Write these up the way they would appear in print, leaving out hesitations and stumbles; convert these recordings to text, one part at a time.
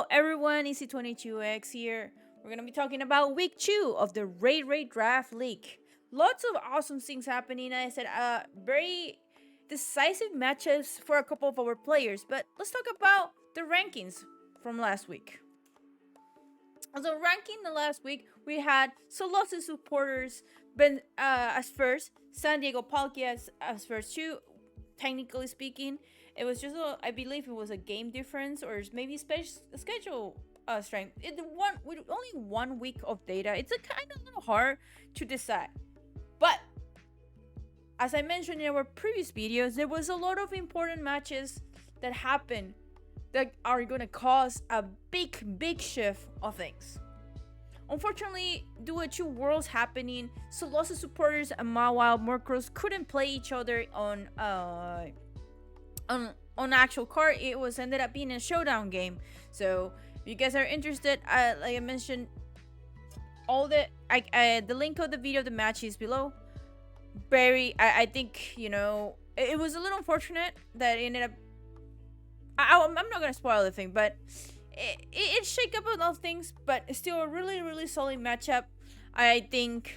Hello everyone, EC22X here. We're gonna be talking about week 2 of the Raid Draft League. Lots of awesome things happening. I said very decisive matchups for a couple of our players, but let's talk about the rankings from last week. So ranking the last week, we had Solos's supporters been as first, San Diego Palki as first too. Technically speaking, it was just I believe it was a game difference or maybe schedule strength. It one with only 1 week of data, it's a kind of little hard to decide. But as I mentioned in our previous videos, there was a lot of important matches that happened that are gonna cause a big shift of things. Unfortunately, due to 2 worlds happening, Solos's supporters and Mawile Murkros couldn't play each other on actual card. It was ended up being a showdown game. So if you guys are interested, like I mentioned, all the link of the video of the match is below. I think it was a little unfortunate that it ended up. I'm not gonna spoil the thing, but it shake up a lot of things, but it's still a really solid matchup. I think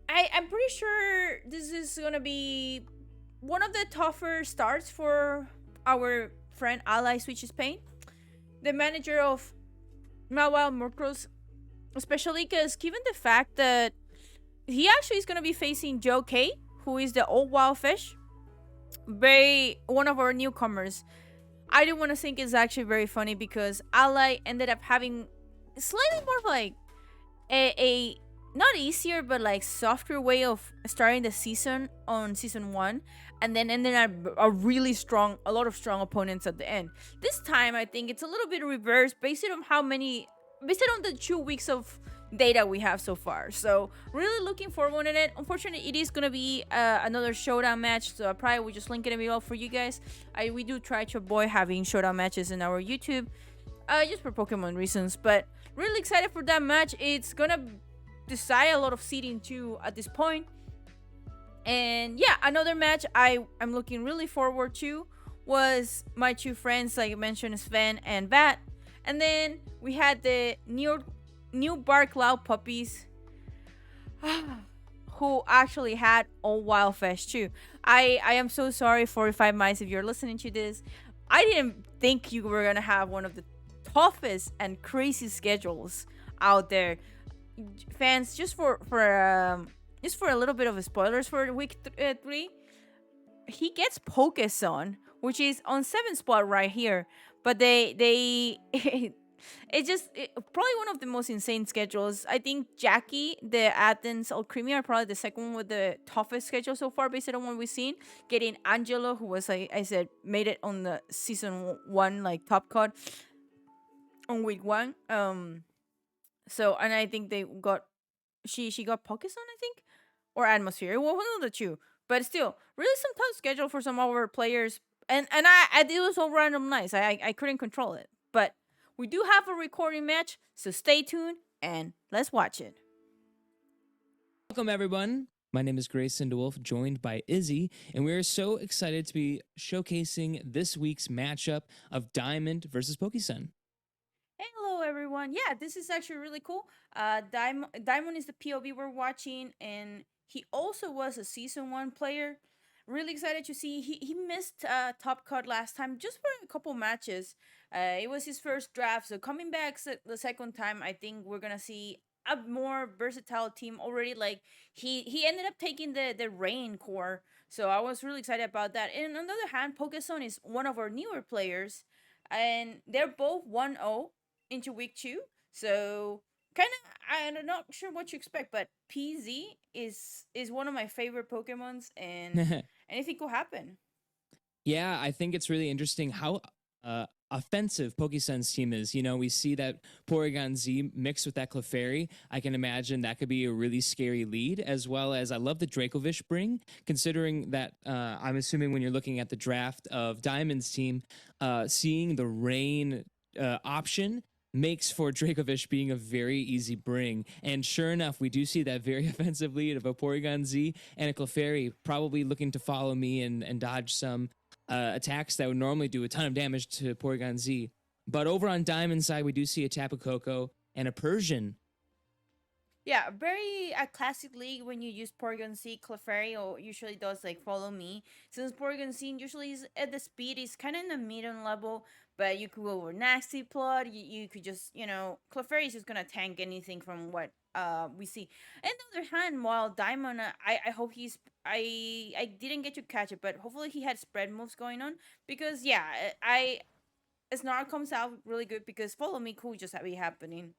I'm pretty sure this is gonna be one of the tougher starts for our friend Ally Switches Pain, the manager of Mawile Murkros, especially because given the fact that he actually is gonna be facing Joe K, who is the old wild fish, one of our newcomers. I do want to think it's actually very funny because Ally ended up having slightly more of like a not easier but like softer way of starting the season on season 1, and then ended up a lot of strong opponents at the end. This time I think it's a little bit reversed based on the 2 weeks of data we have so far. So really looking forward to it. Unfortunately, it is gonna be another showdown match, so I probably will just link it below for you guys. We do try to avoid having showdown matches in our YouTube, just for Pokemon reasons, but really excited for that match. It's gonna decide a lot of seeding too at this point. And yeah, another match I'm looking really forward to was my 2 friends, like I mentioned, Sven and Vat. And then we had the new Bark Loud puppies who actually had Old Wild Fish too. I am so sorry, 45 Mice, if you're listening to this. I didn't think you were gonna have one of the toughest and crazy schedules out there. Fans, just for a little bit of spoilers for week 3, he gets Pokeson, which is on 7th spot right here, but they probably one of the most insane schedules. I think Jackie, the Athens Alcremia, are probably the second one with the toughest schedule so far based on what we've seen. Getting Angelo, who was, like I said, made it on the season 1 like top card on week 1. So, and I think they got she got Pokeson, I think, or Atmosphere. Well, one of the 2, but still, really some tough schedule for some of our players. And it was all random nice. I couldn't control it, but we do have a recording match, so stay tuned and let's watch it. Welcome, everyone. My name is Grayson DeWolf, joined by Izzy, and we are so excited to be showcasing this week's matchup of Diamond versus Pokesun. Hello, everyone. Yeah, this is actually really cool. Diamond is the POV we're watching, and he also was a season 1 player. Really excited to see. He missed top cut last time just for a couple matches. It was his first draft, so coming back the second time, I think we're gonna see a more versatile team already. Like he ended up taking the Rain core, so I was really excited about that. And on the other hand, Pokeson is one of our newer players, and they're both 1-0 into week 2. So kind of, I'm not sure what you expect, but PZ is one of my favorite Pokemons, and anything could happen. Yeah, I think it's really interesting how offensive Pokesun's team is. You know, we see that Porygon Z mixed with that Clefairy. I can imagine that could be a really scary lead, as well as I love the Dracovish bring, considering that I'm assuming when you're looking at the draft of Diamond's team, seeing the Rain option makes for Dracovish being a very easy bring. And sure enough, we do see that very offensive lead of a Porygon Z and a Clefairy probably looking to follow me and dodge some attacks that would normally do a ton of damage to Porygon Z. But over on Diamond side, we do see a Tapu Koko and a Persian. Yeah, very a classic league when you use Porygon Z. Clefairy or usually does like follow me. Since Porygon Z usually is at the speed is kind of in the medium level, but you could go over Nasty Plot. You could just Clefairy is just gonna tank anything from what we see. On the other hand, while Diamond, I hope I didn't get to catch it, but hopefully he had spread moves going on because yeah, I Snarl comes out really good because follow me could just be happening.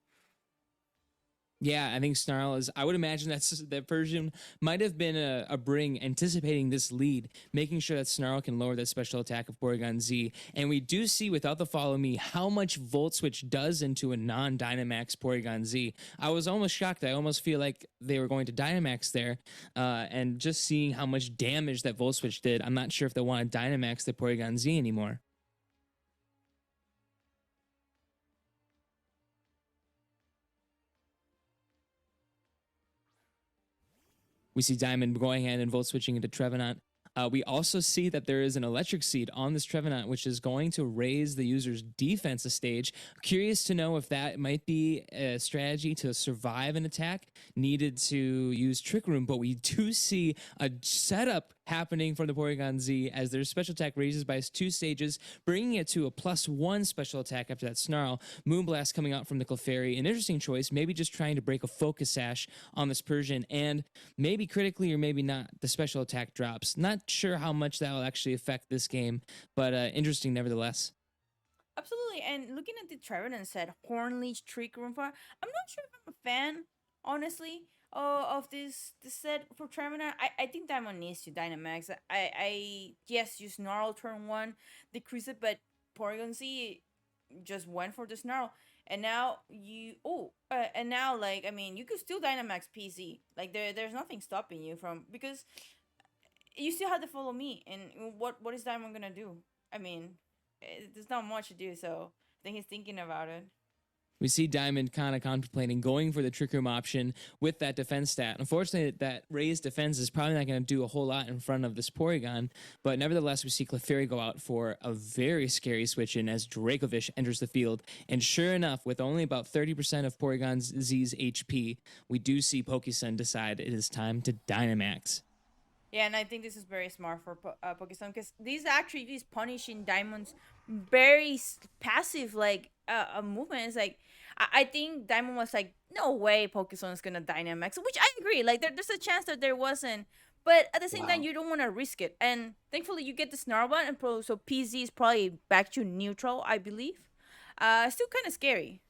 Yeah, I think Snarl is. I would imagine that Persian might have been a bring anticipating this lead, making sure that Snarl can lower that special attack of Porygon Z. And we do see without the follow me how much Volt Switch does into a non Dynamax Porygon Z. I was almost shocked. I almost feel like they were going to Dynamax there. And just seeing how much damage that Volt Switch did, I'm not sure if they want to Dynamax the Porygon Z anymore. We see Diamond going ahead and Volt switching into Trevenant. We also see that there is an electric seed on this Trevenant, which is going to raise the user's defense a stage. Curious to know if that might be a strategy to survive an attack needed to use Trick Room, but we do see a setup happening from the Porygon Z as their special attack raises by 2 stages, bringing it to a +1 special attack after that Snarl. Moonblast coming out from the Clefairy. An interesting choice, maybe just trying to break a Focus Sash on this Persian, and maybe critically or maybe not, the special attack drops. Not sure how much that will actually affect this game, but interesting nevertheless. Absolutely, and looking at the Trevenant said Hornleech Trick Room Fire. I'm not sure if I'm a fan, honestly, of this set for Trevenant. I think Diamond needs to Dynamax. I yes, use Snarl turn 1, decrease it, but Porygon Z just went for the Snarl. And now and now like I mean you could still Dynamax PC. Like there's nothing stopping you from because you still have to follow me. And what is Diamond gonna do? I mean, there's not much to do. So I think he's thinking about it. We see Diamond kind of contemplating going for the Trick Room option with that defense stat. Unfortunately, that raised defense is probably not going to do a whole lot in front of this Porygon, but nevertheless, we see Clefairy go out for a very scary switch in as Dracovish enters the field. And sure enough, with only about 30% of Porygon Z's HP, we do see Pokésun decide it is time to Dynamax. Yeah, and I think this is very smart for Pokestone because these punishing Diamond's very passive like movement. Is like I think Diamond was like, no way, Pokestone is gonna Dynamax, which I agree. Like there's a chance that there wasn't, but at the same time, you don't want to risk it. And thankfully, you get the Snarlbot, and so PZ is probably back to neutral, I believe. Still kind of scary.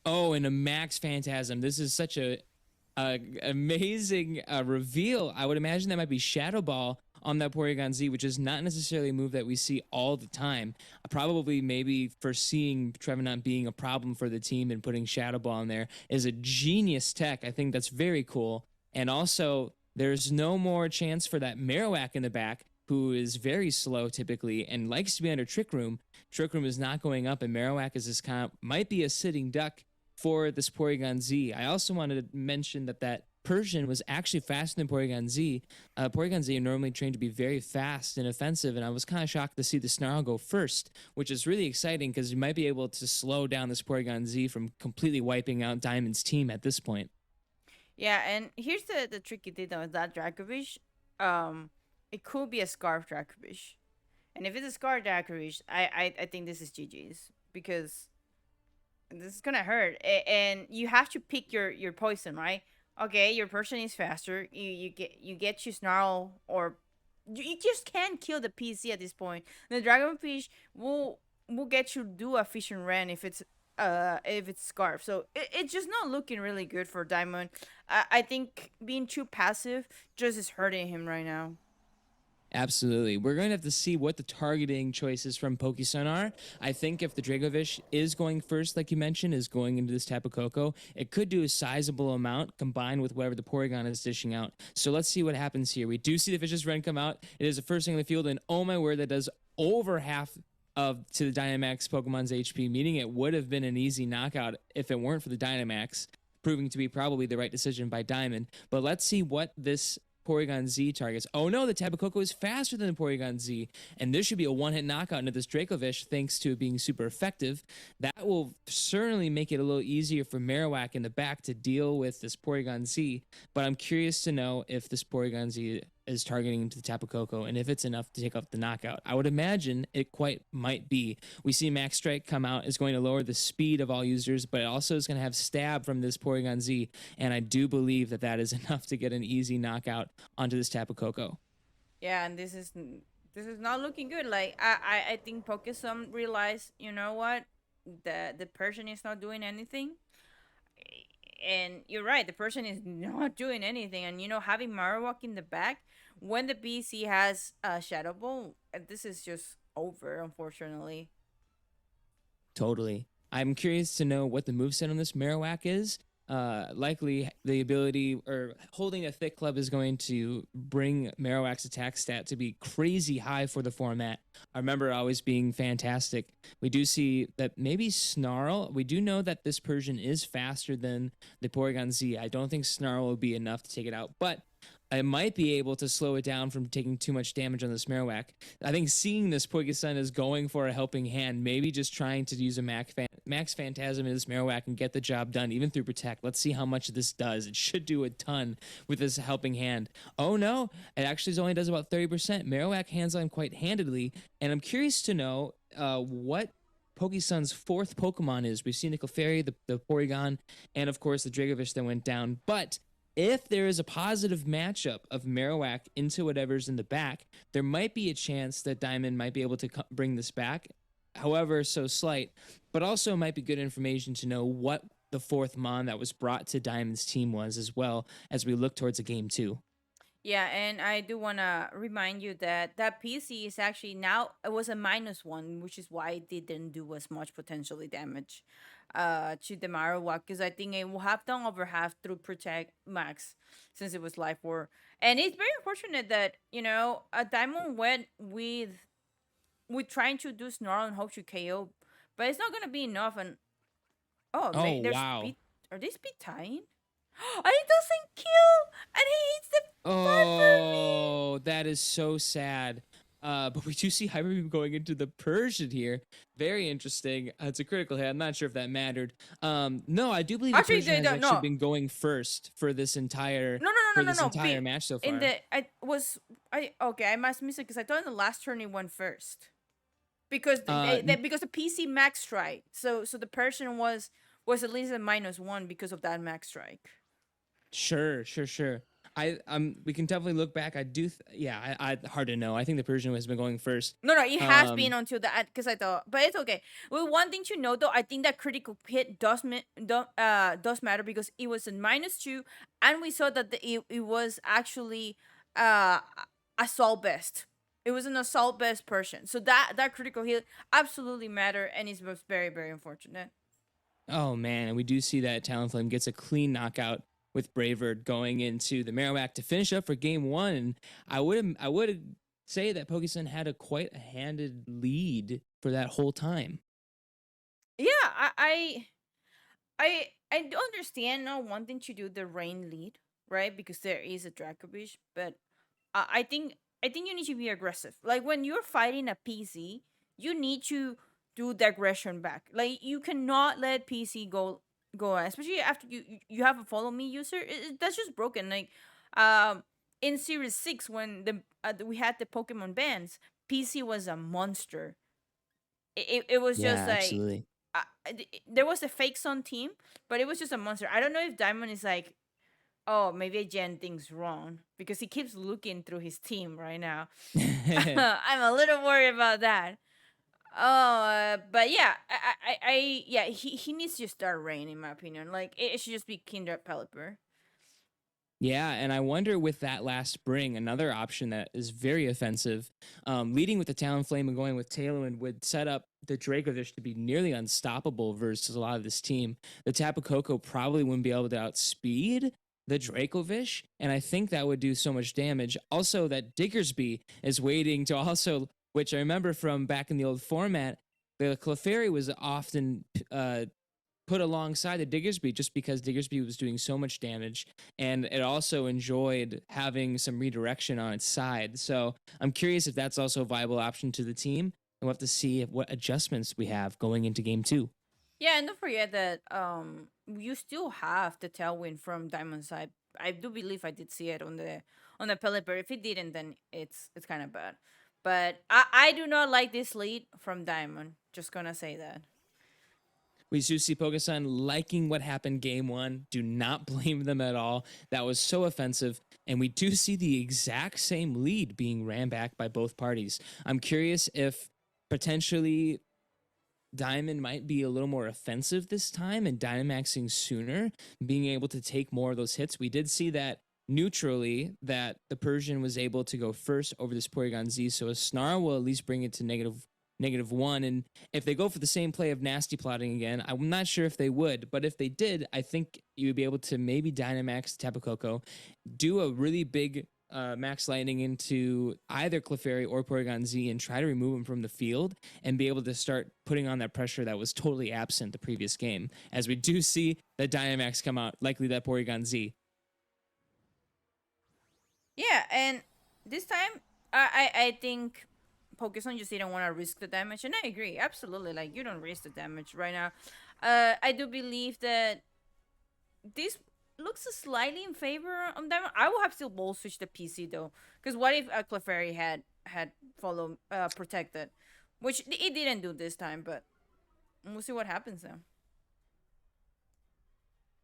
Oh, and a Max Phantasm. This is such a amazing reveal. I would imagine that might be Shadow Ball on that Porygon Z, which is not necessarily a move that we see all the time. Probably maybe foreseeing Trevenant being a problem for the team and putting Shadow Ball in there is a genius tech. I think that's very cool. And also, there's no more chance for that Marowak in the back, who is very slow typically and likes to be under Trick Room. Trick Room is not going up, and Marowak is this kind of might be a sitting duck for this Porygon Z. I also wanted to mention that Persian was actually faster than Porygon Z. Porygon Z are normally trained to be very fast and offensive, and I was kind of shocked to see the Snarl go first, which is really exciting because you might be able to slow down this Porygon Z from completely wiping out Diamond's team at this point. Yeah, and here's the tricky thing with that Dracovish. It could be a Scarf Dracovish, and if it's a Scarf Dracovish, I think this is GG's because this is gonna hurt, and you have to pick your poison, right? Okay, your person is faster. You get to Snarl, or you just can't kill the PC at this point. The Dragonfish will get you do a fish and ran if it's Scarf. So it's just not looking really good for Diamond. I think being too passive just is hurting him right now. Absolutely. We're going to have to see what the targeting choices from Pokésun are. I think if the Dracovish is going first, like you mentioned, is going into this Tapu Koko, it could do a sizable amount combined with whatever the Porygon is dishing out. So let's see what happens here. We do see the Vicious Run come out. It is the first thing in the field, and oh my word, that does over half of to the Dynamax Pokemon's HP, meaning it would have been an easy knockout if it weren't for the Dynamax, proving to be probably the right decision by Diamond. But let's see what this Porygon Z targets. Oh no, the Tapu Koko is faster than the Porygon Z, and this should be a one-hit knockout into this Dracovish thanks to it being super effective. That will certainly make it a little easier for Marowak in the back to deal with this Porygon Z, but I'm curious to know if this Porygon Z is targeting to the Tapu Koko and if it's enough to take off the knockout. I would imagine it quite might be. We see Max Strike come out is going to lower the speed of all users, but it also is going to have stab from this Porygon Z, and I do believe that that is enough to get an easy knockout onto this Tapu Koko. Yeah, and this is not looking good. Like I think Pokesum realized, you know what, the person is not doing anything, and you're right, the person is not doing anything, and having Marowak in the back when the PC has a Shadow Ball, this is just over, unfortunately. Totally. I'm curious to know what the moveset on this Marowak is. Likely the ability or holding a thick club is going to bring Marowak's attack stat to be crazy high for the format. I remember always being fantastic. We do see that maybe Snarl, we do know that this Persian is faster than the Porygon Z. I don't think Snarl will be enough to take it out, but I might be able to slow it down from taking too much damage on this Marowak. I think seeing this Pokesun is going for a helping hand, maybe just trying to use a Max Phantasm in this Marowak and get the job done, even through Protect. Let's see how much this does. It should do a ton with this helping hand. Oh no, it actually only does about 30%. Marowak hands on quite handedly, and I'm curious to know what Pokesun's fourth Pokemon is. We've seen the Clefairy, the Porygon, and of course the Dracovish that went down, but if there is a positive matchup of Marowak into whatever's in the back, there might be a chance that Diamond might be able to bring this back, however so slight, but also might be good information to know what the fourth Mon that was brought to Diamond's team was, as well as we look towards a game 2. Yeah, and I do want to remind you that that PC is actually now, it was a -1, which is why it didn't do as much potentially damage to the Marowak, because I think it will have done over half through Protect Max since it was Life 4. And it's very unfortunate that, a Diamond went with trying to do Snarl and hope to KO, but it's not going to be enough. And oh, Oh, man, wow. are they speed tying? And it doesn't kill, and he hits the button for me. Oh, that is so sad. But we do see Hyper Beam going into the Persian here. Very interesting. It's a critical hit. I'm not sure if that mattered. No, I do believe the Actually, Persian they has don't. actually No, been going first for this entire no, no, no, no, no, no. match so In far. the I was I okay. I must miss it because I thought in the last turn it went first because because the PC max strike. So the Persian was at least a -1 because of that max strike. Sure. I we can definitely look back. I do I hard to know. I think the Persian has been going first. No, it has been until that, because I thought, but it's okay. Well, one thing to know though, I think that critical hit does matter because it was a -2, and we saw that it was actually assault best. It was an assault best Persian, so that critical hit absolutely matter, and it was very, very unfortunate. Oh man, and we do see that Talonflame gets a clean knockout with Bravert going into the Marowak to finish up for game 1. And I would say that Pokemon had quite a handed lead for that whole time. Yeah, I do understand not wanting to do the rain lead, right? Because there is a Dracovish, but I think you need to be aggressive. Like when you're fighting a PC, you need to do the aggression back. Like you cannot let PC go on, especially after you have a follow me user. That's just broken. Like in Series 6 when we had the Pokemon bans, PC was a monster. It was Yeah, just like absolutely. there was a fake Sun team, but it was just a monster. I don't know if Diamond is like, oh, maybe I Jen things wrong because he keeps looking through his team right now. I'm a little worried about that. Oh, but yeah, yeah, he needs to start Rain in my opinion. Like it should just be Kinder Pelipper. Yeah, and I wonder with that last spring, another option that is very offensive, leading with the Talonflame and going with Tailwind would set up the Dracovish to be nearly unstoppable versus a lot of this team. The Tapu Koko probably wouldn't be able to outspeed the Dracovish, and I think that would do so much damage. Also, that Diggersby is waiting to also, which I remember from back in the old format, the Clefairy was often put alongside the Diggersby just because Diggersby was doing so much damage, and it also enjoyed having some redirection on its side. So I'm curious if that's also a viable option to the team, and we'll have to see what adjustments we have going into game two. Yeah, and don't forget that you still have the tailwind from Diamond side. I do believe I did see it on the pellet, but if it didn't, then it's kind of bad. But I do not like this lead from Diamond. Just gonna say that. We do see Pokesun liking what happened game one. Do not blame them at all. That was so offensive. And we do see the exact same lead being ran back by both parties. I'm curious if potentially Diamond might be a little more offensive this time and Dynamaxing sooner, being able to take more of those hits. We did see that neutrally that the Persian was able to go first over this Porygon Z, so a Snarl will at least bring it to -1. And if they go for the same play of nasty plotting again, I'm not sure if they would, but if they did, I think you would be able to maybe Dynamax Tapu Koko, do a really big Max Lightning into either Clefairy or Porygon Z and try to remove him from the field and be able to start putting on that pressure that was totally absent the previous game. As we do see the Dynamax come out, likely that Porygon Z. Yeah, and this time I think Pokemon just didn't want to risk the damage, and I agree absolutely. Like you don't risk the damage right now. I do believe that this looks slightly in favor of them. I will have to ball switch the PC though, because what if Clefairy had follow protected, which it didn't do this time, but we'll see what happens now.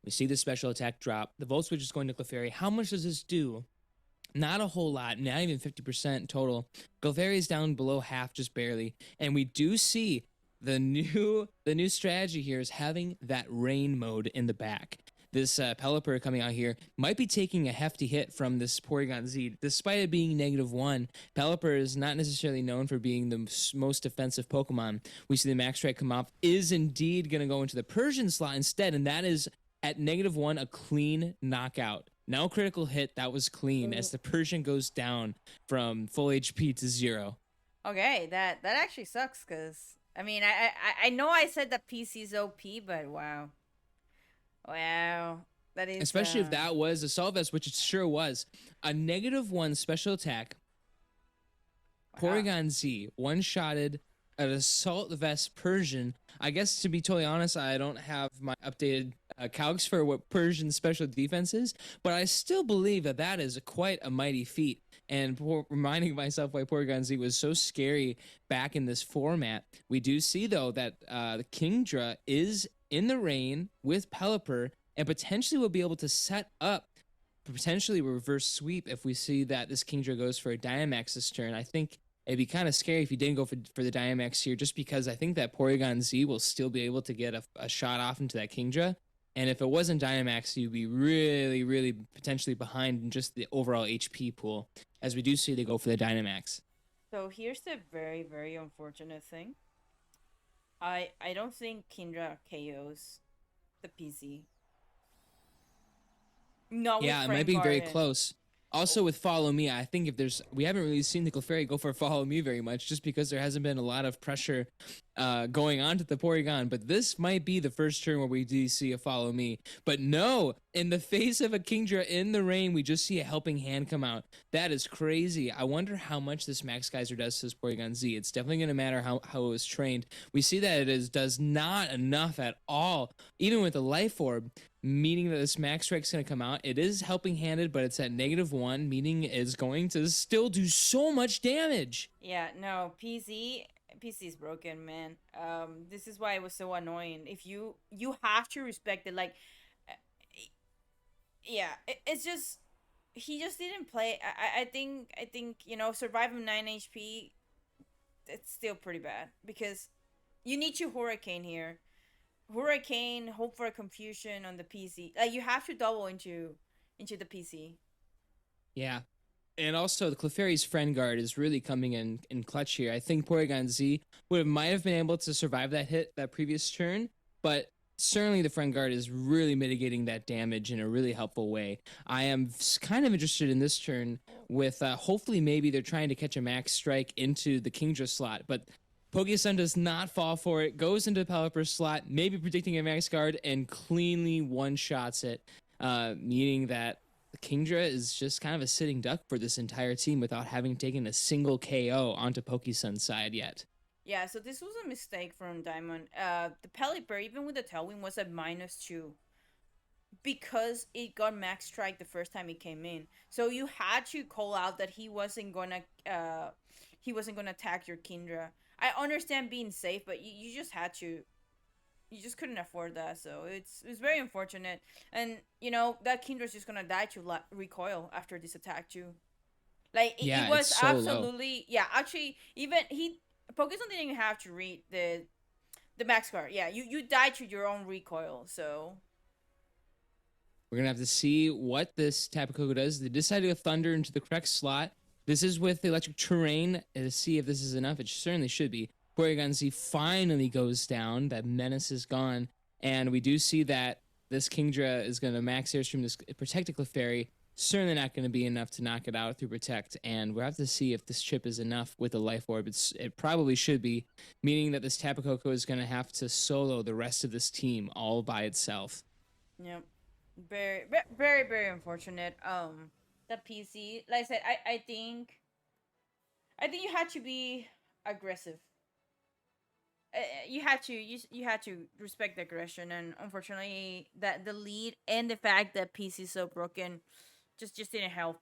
We see the special attack drop. The Volt Switch is going to Clefairy. How much does this do? Not a whole lot, not even 50% total. Clefairy is down below half, just barely. And we do see the new strategy here is having that rain mode in the back. This Pelipper coming out here might be taking a hefty hit from this Porygon Z. Despite it being -1, Pelipper is not necessarily known for being the most defensive Pokemon. We see the Max Strike come off, is indeed going to go into the Persian slot instead, and that is at -1 a clean knockout. No critical hit, that was clean as the Persian goes down from full HP to 0. Okay, that actually sucks because I mean I know I said that PC's OP, but wow, that is Especially if that was a Assault Vest, which it sure was. A -1 special attack. wow. Porygon Z one-shotted an Assault Vest Persian. I guess to be totally honest, I don't have my updated calcs for what Persian special defense is, but I still believe that that is quite a mighty feat. And reminding myself why Porygon Z was so scary back in this format, we do see though that the Kingdra is in the rain with Pelipper and potentially will be able to set up potentially reverse sweep if we see that this Kingdra goes for a Dynamax this turn. I think it'd be kind of scary if you didn't go for the Dynamax here, just because I think that Porygon Z will still be able to get a shot off into that Kingdra. And if it wasn't Dynamax, you'd be really, really potentially behind in just the overall HP pool. As we do see, they go for the Dynamax. So here's the very, very unfortunate thing. I don't think Kindra KOs the PC. No, Yeah, it might be very close. Also with Follow Me, I think if we haven't really seen the Clefairy go for Follow Me very much, just because there hasn't been a lot of pressure going on to the Porygon. But this might be the first turn where we do see a Follow Me. But no, in the face of a Kingdra in the rain, we just see a helping hand come out. That is crazy. I wonder how much this Max Geyser does to this Porygon Z. It's definitely going to matter how it was trained. We see that does not enough at all, even with the Life Orb, meaning that this Max Strike's going to come out. It is helping handed, but it's at -1, meaning it's going to still do so much damage. Yeah, no, PC's broken, man. This is why it was so annoying. If you have to respect it, like, uh, yeah, it's just he just didn't play. I think survive on 9 HP. It's still pretty bad because you need to Hurricane here. Hurricane, hope for a confusion on the PC. Like you have to double into the PC. Yeah. And also, the Clefairy's Friend Guard is really coming in clutch here. I think Porygon Z might have been able to survive that hit that previous turn, but certainly the Friend Guard is really mitigating that damage in a really helpful way. I am kind of interested in this turn with hopefully maybe they're trying to catch a Max Strike into the Kingdra slot, but Pokestun does not fall for it, goes into the developer slot, maybe predicting a max guard, and cleanly one-shots it, meaning that the Kingdra is just kind of a sitting duck for this entire team without having taken a single KO onto Pokesun's side yet. Yeah, so this was a mistake from Diamond. The Pelipper, even with the Tailwind, was at -2 because it got max strike the first time it came in. So you had to call out that he wasn't gonna attack your Kindra. I understand being safe, but you just had to. You just couldn't afford that, so it's very unfortunate. And that Kindra's just gonna die to recoil after this attack too. Like it Yeah, it's was so low. absolutely, yeah. Actually, even Pokemon didn't even have to read the max card. Yeah, you died to your own recoil. So We're gonna have to see what this Tapu Koko does. They decided to Thunder into the correct slot. This is with the electric terrain to see if this is enough. It certainly should be. Porygon Z finally goes down. That menace is gone, and we do see that this Kingdra is gonna max airstream this protect a Clefairy. Certainly not going to be enough to knock it out through Protect, and we'll have to see if this chip is enough with the Life Orb. It probably should be, meaning that this Tapu Koko is going to have to solo the rest of this team all by itself. yeah, very unfortunate. The PC, like I said, I think you had to be aggressive. You had to respect the aggression, and unfortunately, that the lead and the fact that PC is so broken just didn't help.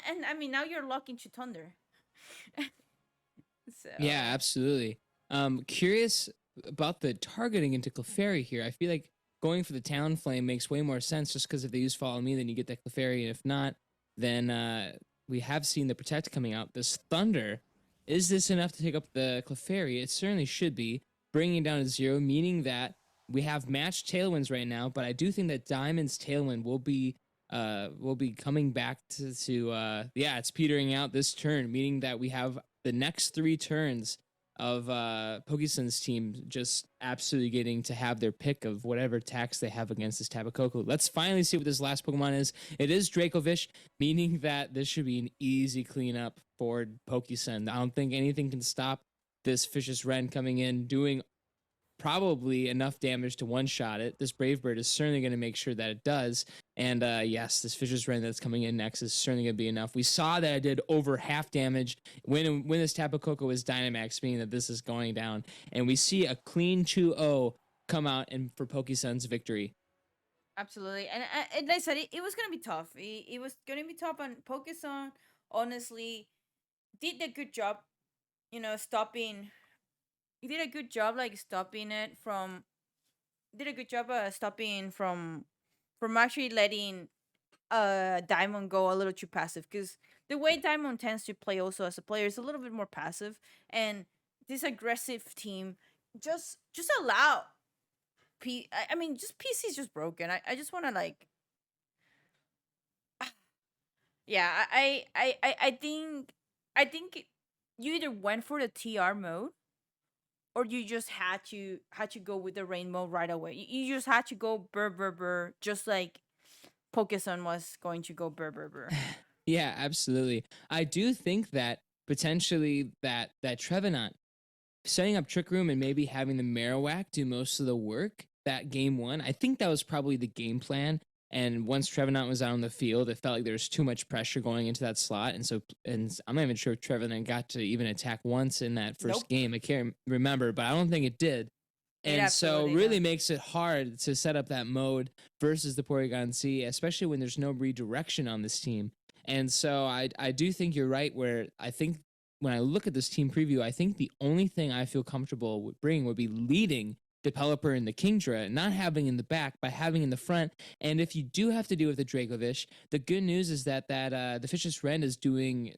And I mean, now you're locked into Thunder. Yeah, So absolutely. Curious about the targeting into Clefairy here. I feel like going for the Talon Flame makes way more sense just because if they use Follow Me, then you get that Clefairy, and if not, then we have seen the Protect coming out. This Thunder, is this enough to take up the Clefairy? It certainly should be, bringing it down to 0, meaning that we have matched Tailwinds right now, but I do think that Diamond's Tailwind will be coming back to yeah, it's petering out this turn, meaning that we have the next 3 turns of Pokesun's team just absolutely getting to have their pick of whatever attacks they have against this Tapu Koko. Let's finally see what this last Pokemon is. It is Dracovish, meaning that this should be an easy cleanup for Pokesun. I don't think anything can stop this Vicious Wren coming in, doing probably enough damage to one-shot it. This Brave Bird is certainly going to make sure that it does. And yes, this Vicious Wren that's coming in next is certainly going to be enough. We saw that it did over half damage when this Tapu Koko was Dynamax, meaning that this is going down. And we see a clean 2-0 come out and for Pokesun's victory. absolutely, and like I said, it was gonna be tough. It was gonna be tough, and Pokemon honestly did a good job. Stopping. He did a good job, like stopping it from. Did a good job stopping from actually letting Diamond go a little too passive, because the way Diamond tends to play also as a player is a little bit more passive, and this aggressive team just allow I mean, just PC is just broken. I just want to like, yeah, I think you either went for the TR mode, or you just had to go with the rain mode right away. You just had to go burr burr burr, just like Pokesun was going to go burr burr burr. Yeah, absolutely. I do think that potentially that Trevenant setting up Trick Room and maybe having the Marowak do most of the work that game 1, I think that was probably the game plan. And once Trevenant was out on the field, it felt like there was too much pressure going into that slot. And I'm not even sure if Trevenant got to even attack once in that first Nope, game. I can't remember, but I don't think it did. it And so absolutely really not. makes it hard to set up that mode versus the Porygon C, especially when there's no redirection on this team. And so I do think you're right, where I think when I look at this team preview, I think the only thing I feel comfortable with bringing would be leading Developer in the Kingdra, not having in the back, by having in the front. And if you do have to do with the Dracovish, the good news is that the Vicious Wren is doing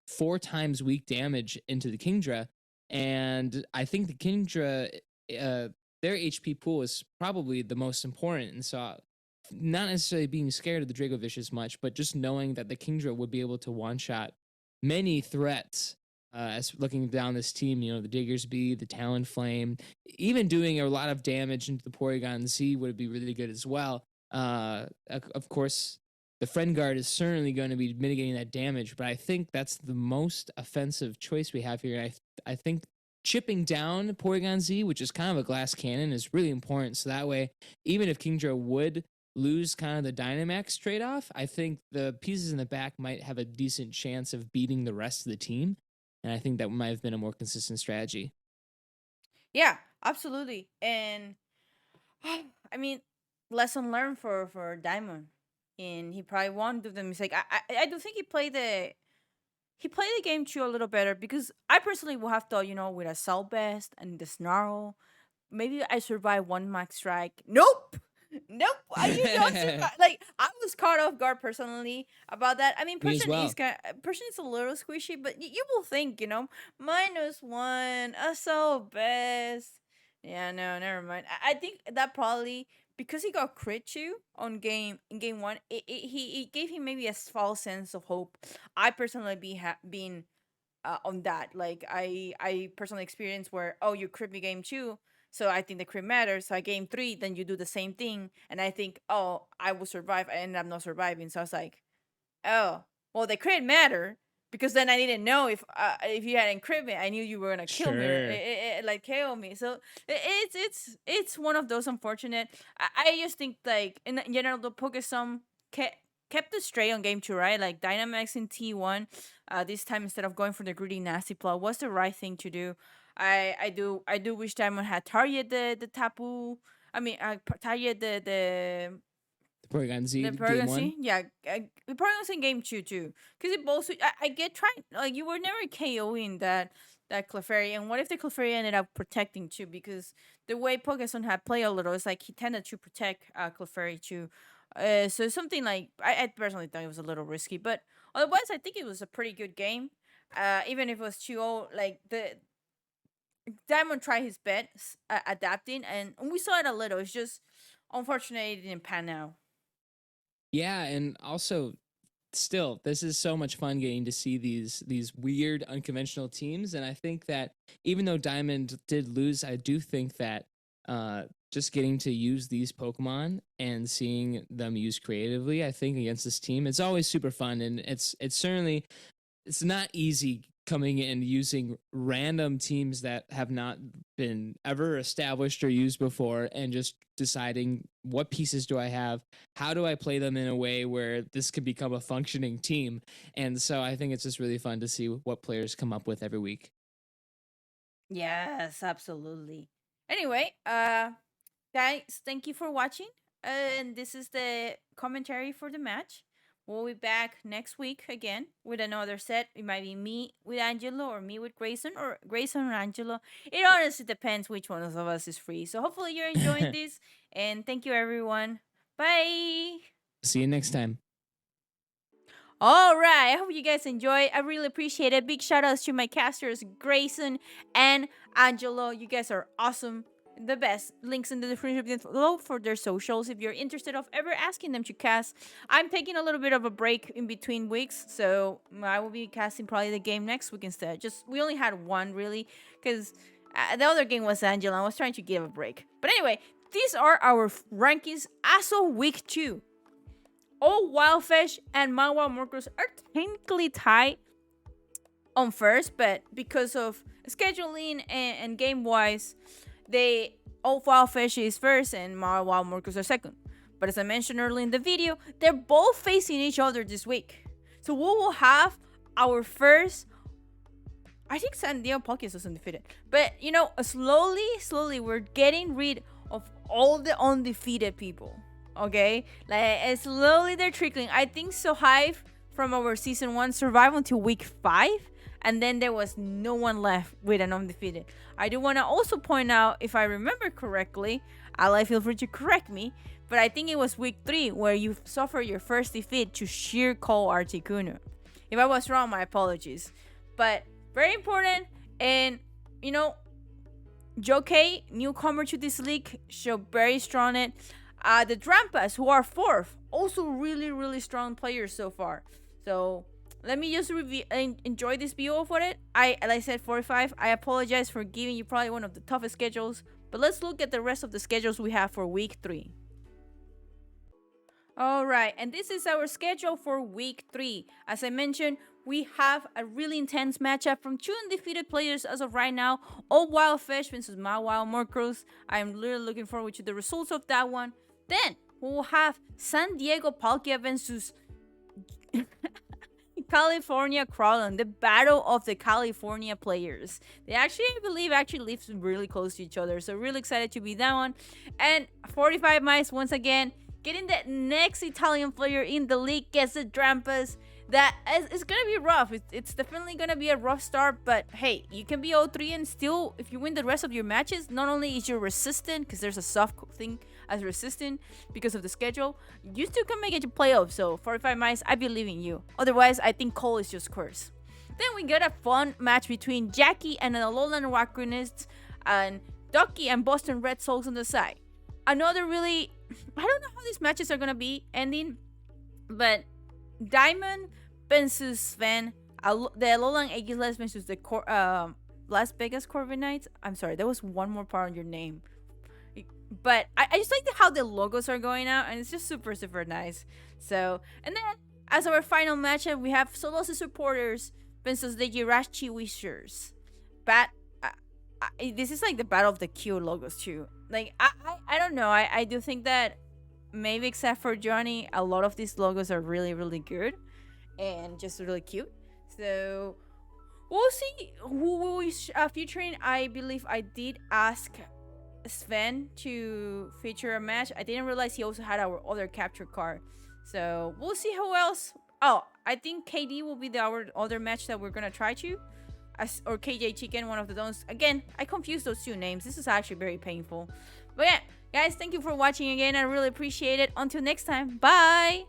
4 times weak damage into the Kingdra, and I think the Kingdra, their HP pool is probably the most important. And so, not necessarily being scared of the Dracovish as much, but just knowing that the Kingdra would be able to one shot many threats. As looking down this team, the Diggersby, the Talonflame, even doing a lot of damage into the Porygon Z would be really good as well. Of course, the friend guard is certainly going to be mitigating that damage, but I think that's the most offensive choice we have here. I think chipping down Porygon Z, which is kind of a glass cannon, is really important. So that way, even if Kingdra would lose kind of the Dynamax trade off, I think the pieces in the back might have a decent chance of beating the rest of the team. And I think that might have been a more consistent strategy. Yeah, absolutely. And I mean, lesson learned for Diamond, and he probably won't do the mistake. I do think he played the game too a little better, because I personally would have thought, with a Cell Best and the Snarl, maybe I survive one max strike. Nope. Nope. You don't survive. Like, I was caught off guard personally about that. I mean, Me as person well. person is a little squishy, but you will think, -1, a Cell Best. Yeah, no, never mind. I think that probably, because he got crit too in game one, it gave him maybe a false sense of hope. I personally been on that. Like, I personally experienced where, oh, you crit me game two, so I think the crit matters. So I game three, then you do the same thing, and I think, oh, I will survive. I ended up not surviving, so I was like, oh, well, the crit matter, because then I didn't know if you hadn't crit me, I knew you were gonna kill me, or Sure. like KO me. So it's one of those unfortunate. I just think, like, in general, the Pokésum kept it straight on game two, right? Like, Dynamax in T1, this time, instead of going for the greedy nasty plot, was the right thing to do. I do wish Diamond had targeted the Tapu. I mean, target The Porygon Z the game one. Pergancy, yeah, the Pergancy in game two too, because it both. I get trying, like, you were never KOing that Clefairy, and what if the Clefairy ended up protecting too? Because the way Pokemon had played a little, it's like he tended to protect Clefairy too. So something like, I personally thought it was a little risky, but otherwise I think it was a pretty good game. Even if it was 2-0, like, the Diamond tried his best adapting, and we saw it a little. It's just unfortunately it didn't pan out. Yeah, and also still, this is so much fun getting to see these weird unconventional teams, and I think that even though Diamond did lose, I do think that just getting to use these Pokemon and seeing them used creatively, I think, against this team, it's always super fun, and it's certainly, it's not easy coming in using random teams that have not been ever established or used before, and just deciding what pieces do I have, how do I play them in a way where this can become a functioning team. And so I think it's just really fun to see what players come up with every week. Yes, absolutely. Anyway, guys, thank you for watching. And this is the commentary for the match. We'll be back next week again with another set. It might be me with Angelo, or me with Grayson, or Grayson and Angelo. It honestly depends which one of us is free. So hopefully you're enjoying this, and thank you, everyone. Bye. See you next time. All right, I hope you guys enjoy. I really appreciate it. Big shout outs to my casters, Grayson and Angelo. You guys are awesome. The best. Links in the description below for their socials if you're interested of ever asking them to cast. I'm taking a little bit of a break in between weeks, so I will be casting probably the game next week instead. Just, we only had one, really, because the other game was Angela. I was trying to give a break. But anyway, these are our rankings as of week 2. All Wildfish and Mawa Murkrows are technically tied on first, but because of scheduling and game wise, all Wildfish is first and Mawa Murkrows are second. But as I mentioned earlier in the video, they're both facing each other this week. So we will have our first. I think San Diego Pockets is undefeated. But slowly we're getting rid of all the undefeated people. Okay, like, slowly they're trickling. I think Hive from our season 1 survived until week 5, and then there was no one left with an undefeated. I do want to also point out, if I remember correctly, Ally, feel free to correct me, but I think it was week 3 where you suffered your first defeat to Sheer Call Articuno. If I was wrong, my apologies. But very important, and Joe newcomer to this league, showed very strong it. The Drampas, who are 4th, also really, really strong players so far. So let me just enjoy this view of it. Like I said, 45. I apologize for giving you probably one of the toughest schedules, but let's look at the rest of the schedules we have for week 3. All right, and this is our schedule for week 3. As I mentioned, we have a really intense matchup from two undefeated players as of right now. All Wild Fish versus My Wild Murkrows. I'm really looking forward to the results of that one. Then we will have San Diego Palkia versus California Crawlin, the battle of the California players. They actually, I believe, live really close to each other. So really excited to be that one. And 45 mice once again, getting that next Italian player in the league gets the Drampas. That is gonna be rough. It's definitely gonna be a rough start, but hey, you can be 0-3 and still, if you win the rest of your matches, not only is you resistant, because there's a soft thing as resistant because of the schedule, you still can make it to playoffs. So 45 mice, I believe in you. Otherwise, I think Cole is just cursed. Then we got a fun match between Jackie and the Alolan Raccoonists and Ducky and Boston Red Sox on the side. Another really, I don't know how these matches are gonna be ending, but Diamond versus Sven, the Alolan Aegis versus the Las Vegas Corviknights. I'm sorry, there was one more part on your name. But I just like how the logos are going out, and it's just super, super nice. So, and then as our final matchup, we have Solos supporters versus the Jirachi Wishers. This is like the battle of the cute logos too. Like, I don't know. I do think that maybe except for Johnny, a lot of these logos are really, really good and just really cute. So we'll see who will be featuring. I believe I did ask Sven to feature a match. I didn't realize he also had our other capture card. So we'll see who else. Oh, I think KD will be our other match that we're gonna try to. Or KJ Chicken, one of the those. Again, I confused those two names. This is actually very painful. But yeah, guys, thank you for watching again. I really appreciate it. Until next time, bye!